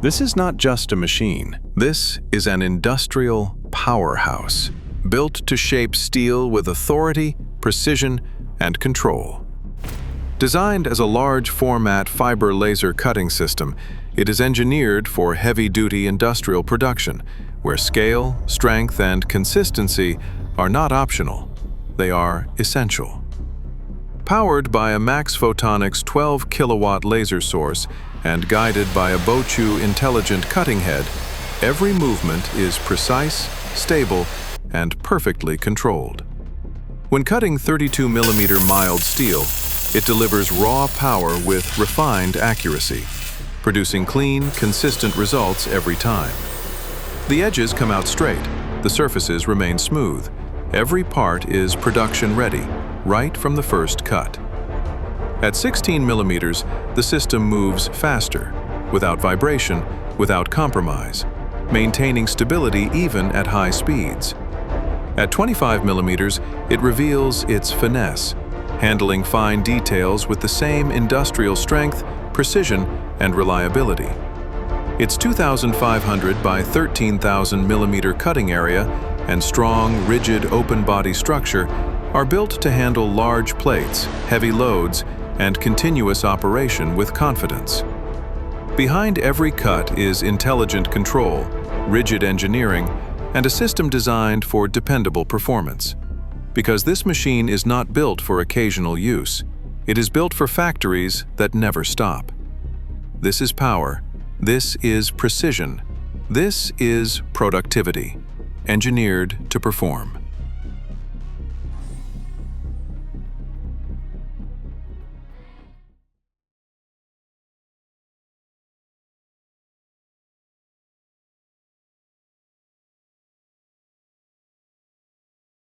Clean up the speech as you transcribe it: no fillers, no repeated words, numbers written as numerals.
This is not just a machine. This is an industrial powerhouse, built to shape steel with authority, precision, and control. Designed as a large-format fiber laser cutting system, it is engineered for heavy-duty industrial production, where scale, strength, and consistency are not optional. They are essential. Powered by a Max Photonics 12-kilowatt laser source and guided by a Bochu intelligent cutting head, every movement is precise, stable, and perfectly controlled. When cutting 32mm mild steel, it delivers raw power with refined accuracy, producing clean, consistent results every time. The edges come out straight, the surfaces remain smooth. Every part is production ready, right from the first cut. At 16mm, the system moves faster, without vibration, without compromise, maintaining stability even at high speeds. At 25mm, it reveals its finesse, handling fine details with the same industrial strength, precision, and reliability. Its 2,500 by 13,000mm cutting area and strong, rigid, open-body structure are built to handle large plates, heavy loads, and continuous operation with confidence. Behind every cut is intelligent control, rigid engineering, and a system designed for dependable performance. Because this machine is not built for occasional use, it is built for factories that never stop. This is power. This is precision. This is productivity, engineered to perform.